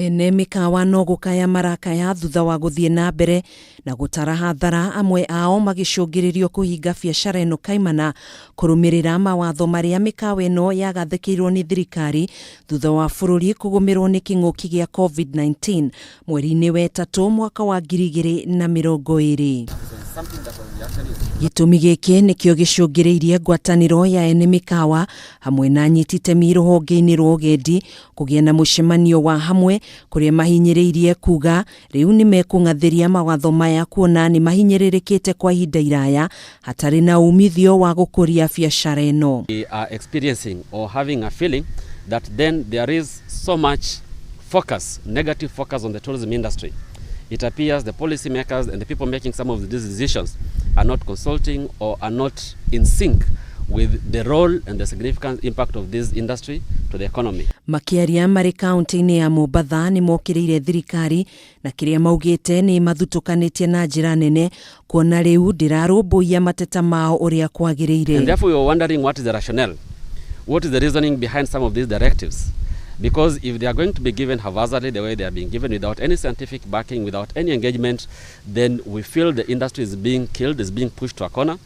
Ene mikawa no gukaya marakaya thutha wa guthie na mbere na gutara hathara amwe ao magicungiririo kuhinga biacara eno kaimana kurumirira mawatho maria mikawa eno yagathikirwo ni thirikari thutha wa bururi kugomerwo ni king'uki gia COVID-19 mweri-ini wa gatatu mwaka wa 2020. Gitumi giki nikio gicungiriirie ngwataniro ya ene mikawa hamwe na anyiti itemi ruhonge-ini rwa ugendi kugia na mucemanio wa hamwe kuria mahinyiriirie kuga riu ni mekung'athiria mawatho maya kuona ni mahinyiririkite kwa ihinda iraya hatari na umithio wa gukuria biacara eno. We are experiencing or having a feeling that then there is so much focus, negative focus on the tourism industry. It appears the policy makers and the people making some of these decisions are not consulting or are not in sync with the role and the significant impact of this industry to the economy. Makiaria mari kaunti-ini ya Mombasa ni mokiriire thirikari na kiria maugite ni muthutukanitie na njira nene kuona riu ndirarumbuia mateta mao uria kwagiriire. And therefore we are wondering what is the rationale, what is the reasoning behind some of these directives. Because if they are going to be given haphazardly the way they are being given without any scientific backing, without any engagement, then we feel the industry is being killed, is being pushed to a corner,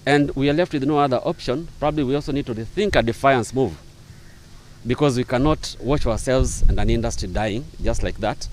and we are left with no other option. Probably we also need to rethink a defiance move, because we cannot watch ourselves and an industry dying just like that.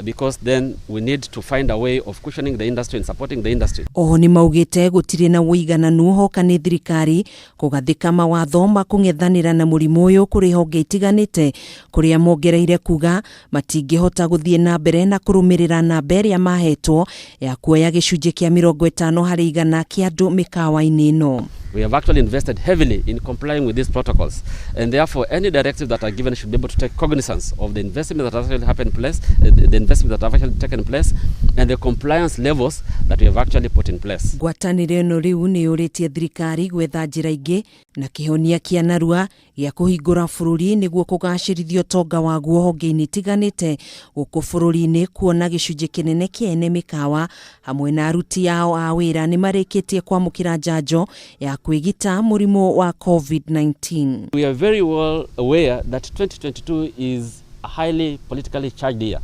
Because then we need to find a way of cushioning the industry and supporting the industry. Oho ni maugite gutire na wigananu hoka ni thirikari kugathika mawatho makung'ethanira na murimu uyu kuri honge itiganite kuria mongereire kuga matingihota guthie na mbere na kurumirira na mbere ya mahetwo ya kuoya gicunji kia 50 hari igana kia andu mikawa-ini ino. We have actually invested heavily in complying with these protocols, and therefore any directives that are given should be able to take cognizance of the investment that has actually happened place, the investment that have actually taken place, and the compliance levels that we have actually put in place. Ngwataniro ino riu ni yuritie thirikari gwetha njira ingi na kihonia kia narua gia kuhingura bururi niguo kugacirithio utonga waguo honge-ini tiganite guku bururi-ini kuona gicunji kinene kia ene mikawa hamwe na aruti yao a wira ni marikitie kwamukira njanjo ya kwigita murimu wa COVID-19. We are very well aware that 2022 is a highly politically charged year,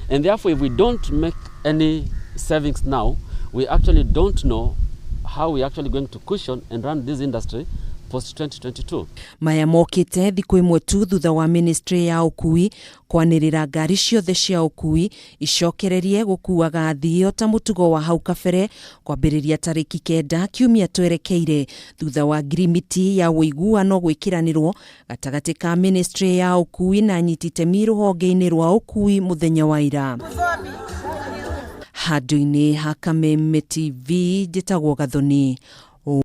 and therefore if we don't make any savings now, we actually don't know how we are actually going to cushion and run this industry post 2022. Maya mokite thiku imwe tu thutha wa ministry ya ukui kwanirira ngari ciothe cia ukui icokererie gukuaga thio ta mutugo wa hau kabere kwambiriria tariki 9 kiumia twerekeire thutha wa ngirimiti ya uiguano gwikiranirwo gatagati ka ministry ya ukui na anyiti itemi ruhonge-ini rwa ukui muthenya wa ira. Handu-ini ha Kameme TV njitagwo Gathoni